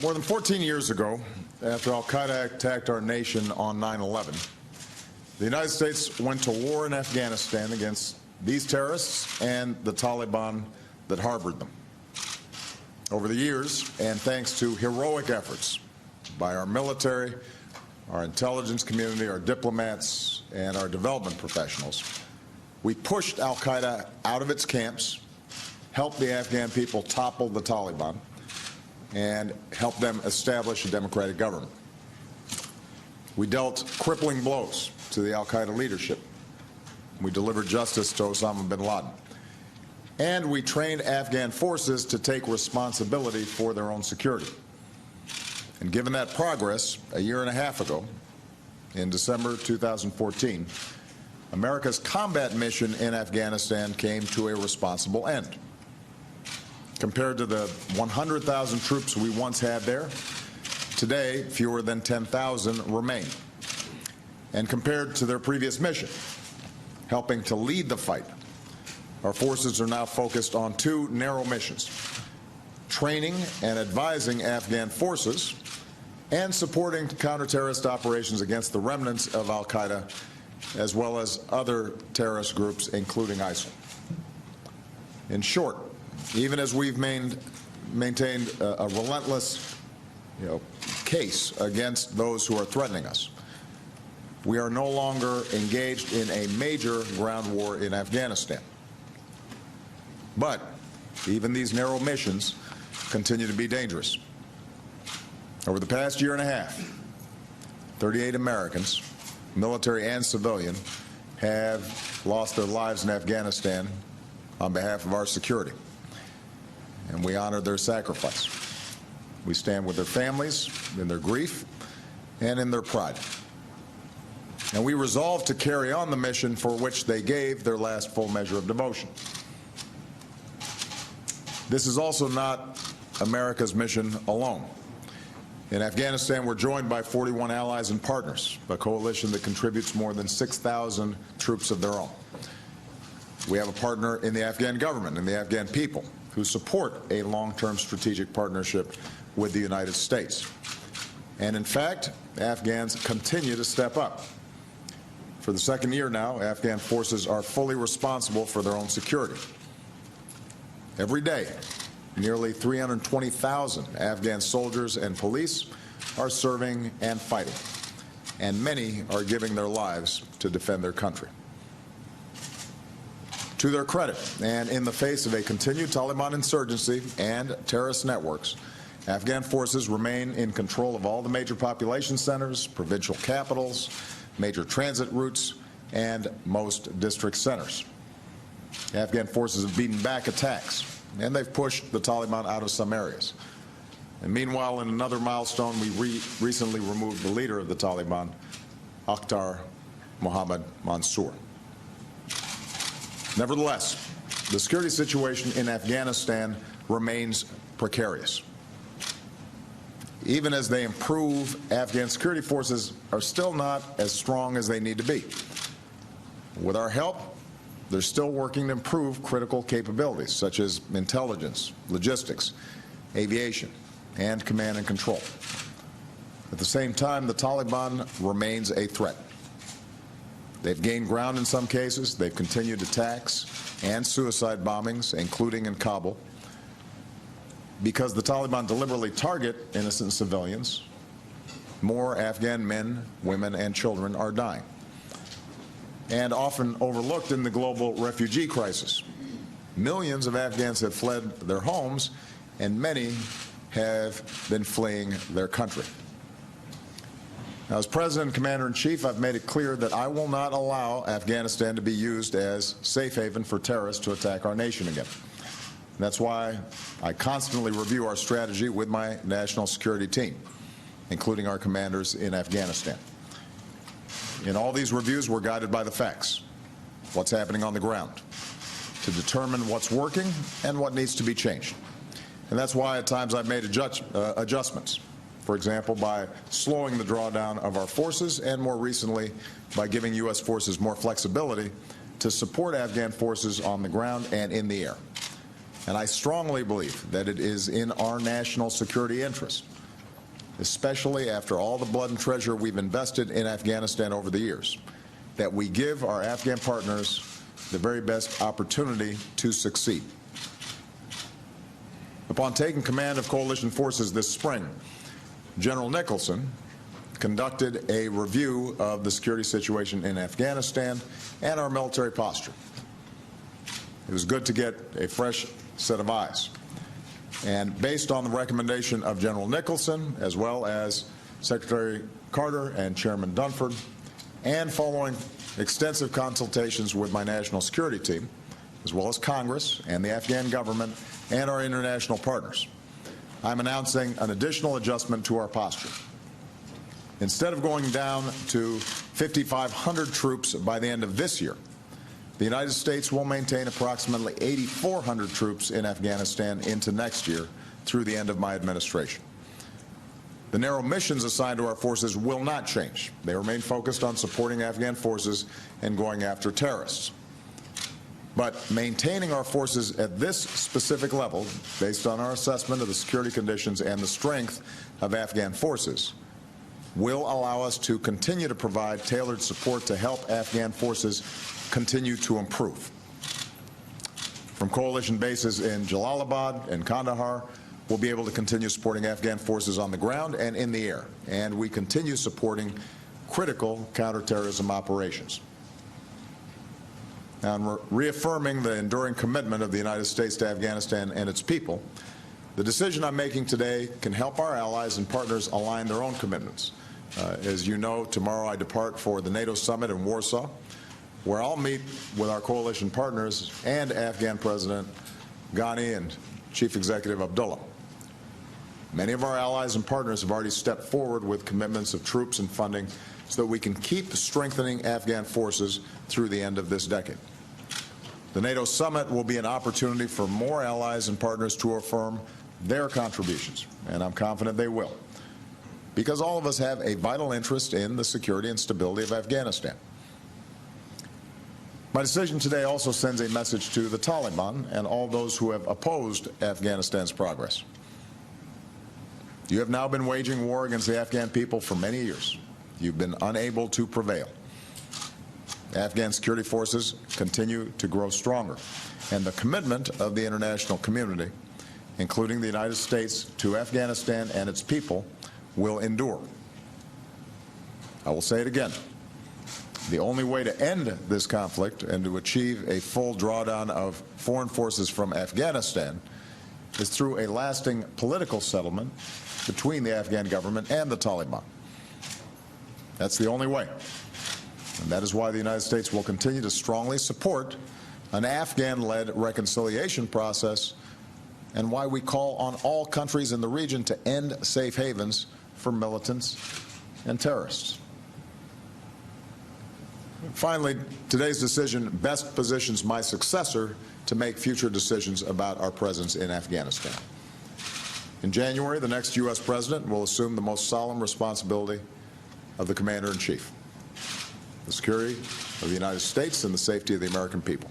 More than 14 years ago, after al-Qaeda attacked our nation on 9/11, the United States went to war in Afghanistan against these terrorists and the Taliban that harbored them. Over the years, and thanks to heroic efforts by our military, our intelligence community, our diplomats, and our development professionals, we pushed al-Qaeda out of its camps, helped the Afghan people topple the Taliban, and help them establish a democratic government. We dealt crippling blows to the al-Qaeda leadership. We delivered justice to Osama bin Laden. And we trained Afghan forces to take responsibility for their own security. And given that progress, a year and a half ago, in December 2014, America's combat mission in Afghanistan came to a responsible end. Compared to the 100,000 troops we once had there, today fewer than 10,000 remain. And compared to their previous mission, helping to lead the fight, our forces are now focused on two narrow missions: training and advising Afghan forces and supporting counter-terrorist operations against the remnants of al-Qaeda as well as other terrorist groups, including ISIL. In short, even as we've maintained a relentless case against those who are threatening us, we are no longer engaged in a major ground war in Afghanistan. But even these narrow missions continue to be dangerous. Over the past year and a half, 38 Americans, military and civilian, have lost their lives in Afghanistan on behalf of our security. And we honor their sacrifice. We stand with their families in their grief and in their pride. And we resolve to carry on the mission for which they gave their last full measure of devotion. This is also not America's mission alone. In Afghanistan, we're joined by 41 allies and partners, a coalition that contributes more than 6,000 troops of their own. We have a partner in the Afghan government and the Afghan people who support a long-term strategic partnership with the United States. And in fact, Afghans continue to step up. For the second year now, Afghan forces are fully responsible for their own security. Every day, nearly 320,000 Afghan soldiers and police are serving and fighting, and many are giving their lives to defend their country. To their credit, and in the face of a continued Taliban insurgency and terrorist networks, Afghan forces remain in control of all the major population centers, provincial capitals, major transit routes, and most district centers. Afghan forces have beaten back attacks, and they've pushed the Taliban out of some areas. And meanwhile, in another milestone, we recently removed the leader of the Taliban, Akhtar Mohammad Mansour. Nevertheless, the security situation in Afghanistan remains precarious. Even as they improve, Afghan security forces are still not as strong as they need to be. With our help, they're still working to improve critical capabilities such as intelligence, logistics, aviation, and command and control. At the same time, the Taliban remains a threat. They've gained ground in some cases. They've continued attacks and suicide bombings, including in Kabul. Because the Taliban deliberately target innocent civilians, more Afghan men, women, and children are dying. And often overlooked in the global refugee crisis, millions of Afghans have fled their homes, and many have been fleeing their country. Now, as President and Commander-in-Chief, I've made it clear that I will not allow Afghanistan to be used as safe haven for terrorists to attack our nation again. And that's why I constantly review our strategy with my national security team, including our commanders in Afghanistan. In all these reviews, we're guided by the facts, what's happening on the ground, to determine what's working and what needs to be changed. And that's why at times I've made adjustments. For example, by slowing the drawdown of our forces, and more recently, by giving U.S. forces more flexibility to support Afghan forces on the ground and in the air. And I strongly believe that it is in our national security interest especially after all the blood and treasure we've invested in Afghanistan over the years, that we give our Afghan partners the very best opportunity to succeed. Upon taking command of coalition forces this spring, General Nicholson conducted a review of the security situation in Afghanistan and our military posture. It was good to get a fresh set of eyes. And based on the recommendation of General Nicholson, as well as Secretary Carter and Chairman Dunford, and following extensive consultations with my national security team, as well as Congress and the Afghan government and our international partners, I'm announcing an additional adjustment to our posture. Instead of going down to 5,500 troops by the end of this year, the United States will maintain approximately 8,400 troops in Afghanistan into next year through the end of my administration. The narrow missions assigned to our forces will not change. They remain focused on supporting Afghan forces and going after terrorists. But maintaining our forces at this specific level, based on our assessment of the security conditions and the strength of Afghan forces, will allow us to continue to provide tailored support to help Afghan forces continue to improve. From coalition bases in Jalalabad and Kandahar, we'll be able to continue supporting Afghan forces on the ground and in the air, and we continue supporting critical counterterrorism operations. Now, in reaffirming the enduring commitment of the United States to Afghanistan and its people, the decision I'm making today can help our allies and partners align their own commitments. As you know, tomorrow I depart for the NATO summit in Warsaw, where I'll meet with our coalition partners and Afghan President Ghani and Chief Executive Abdullah. Many of our allies and partners have already stepped forward with commitments of troops and funding so that we can keep strengthening Afghan forces through the end of this decade. The NATO summit will be an opportunity for more allies and partners to affirm their contributions, and I'm confident they will, because all of us have a vital interest in the security and stability of Afghanistan. My decision today also sends a message to the Taliban and all those who have opposed Afghanistan's progress. You have now been waging war against the Afghan people for many years. You've been unable to prevail. Afghan security forces continue to grow stronger, and the commitment of the international community, including the United States, to Afghanistan and its people will endure. I will say it again. The only way to end this conflict and to achieve a full drawdown of foreign forces from Afghanistan is through a lasting political settlement between the Afghan government and the Taliban. That's the only way. And that is why the United States will continue to strongly support an Afghan-led reconciliation process, and why we call on all countries in the region to end safe havens for militants and terrorists. Finally, today's decision best positions my successor to make future decisions about our presence in Afghanistan. In January, the next U.S. president will assume the most solemn responsibility of the Commander-in-Chief, the security of the United States and the safety of the American people.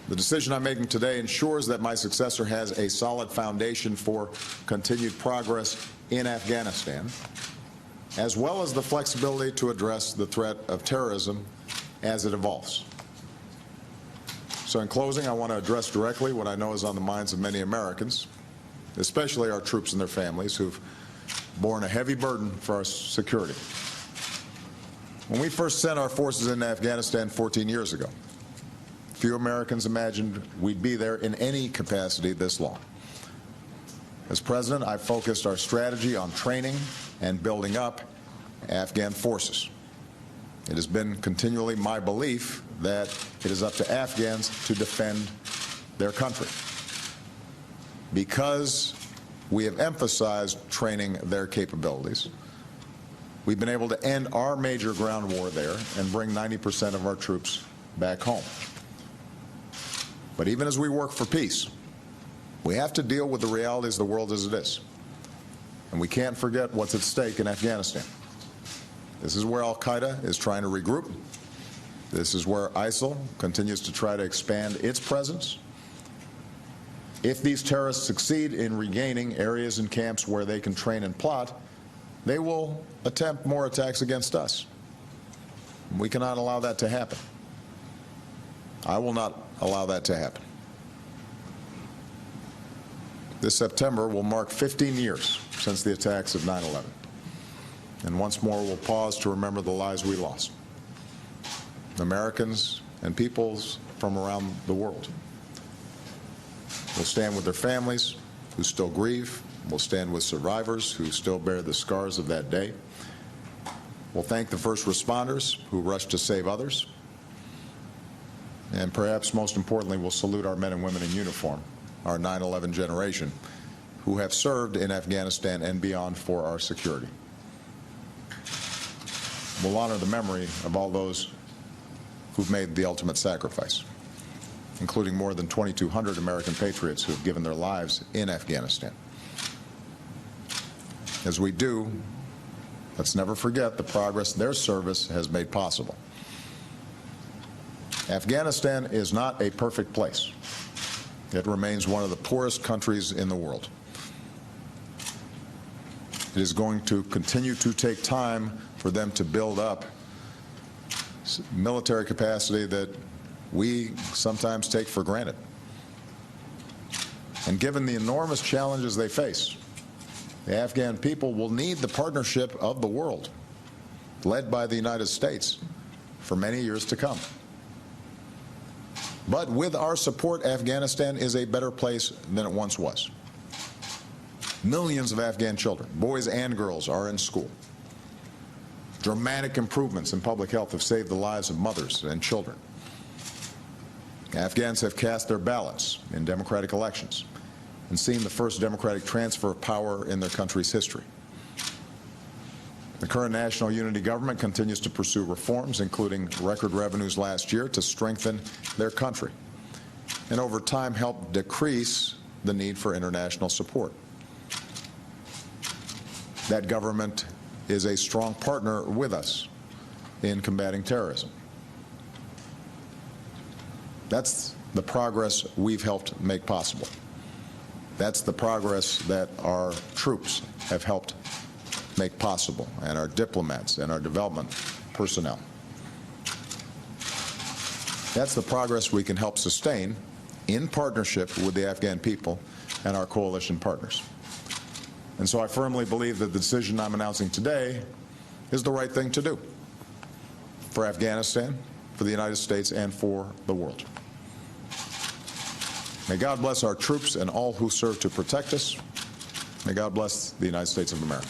The decision I'm making today ensures that my successor has a solid foundation for continued progress in Afghanistan, as well as the flexibility to address the threat of terrorism as it evolves. So in closing, I want to address directly what I know is on the minds of many Americans, especially our troops and their families who've borne a heavy burden for our security. When we first sent our forces into Afghanistan 14 years ago, few Americans imagined we'd be there in any capacity this long. As president, I focused our strategy on training and building up Afghan forces. It has been continually my belief that it is up to Afghans to defend their country. Because we have emphasized training their capabilities, we've been able to end our major ground war there and bring 90% of our troops back home. But even as we work for peace, we have to deal with the realities of the world as it is. And we can't forget what's at stake in Afghanistan. This is where al-Qaeda is trying to regroup. This is where ISIL continues to try to expand its presence. If these terrorists succeed in regaining areas and camps where they can train and plot, they will attempt more attacks against us. We cannot allow that to happen. I will not allow that to happen. This September will mark 15 years since the attacks of 9/11. And once more, we'll pause to remember the lives we lost. Americans and peoples from around the world. We'll stand with their families who still grieve. We'll stand with survivors who still bear the scars of that day. We'll thank the first responders who rushed to save others. And perhaps most importantly, we'll salute our men and women in uniform, our 9/11 generation, who have served in Afghanistan and beyond for our security. We'll honor the memory of all those who've made the ultimate sacrifice, including more than 2,200 American patriots who have given their lives in Afghanistan. As we do, let's never forget the progress their service has made possible. Afghanistan is not a perfect place. It remains one of the poorest countries in the world. It is going to continue to take time for them to build up military capacity that we sometimes take for granted. And given the enormous challenges they face, the Afghan people will need the partnership of the world, led by the United States, for many years to come. But with our support, Afghanistan is a better place than it once was. Millions of Afghan children, boys and girls, are in school. Dramatic improvements in public health have saved the lives of mothers and children. Afghans have cast their ballots in democratic elections and seen the first democratic transfer of power in their country's history. The current national unity government continues to pursue reforms, including record revenues last year, to strengthen their country and over time help decrease the need for international support. That government is a strong partner with us in combating terrorism. That's the progress we've helped make possible. That's the progress that our troops have helped make possible, and our diplomats and our development personnel. That's the progress we can help sustain in partnership with the Afghan people and our coalition partners. And so I firmly believe that the decision I'm announcing today is the right thing to do for Afghanistan, for the United States, and for the world. May God bless our troops and all who serve to protect us. May God bless the United States of America.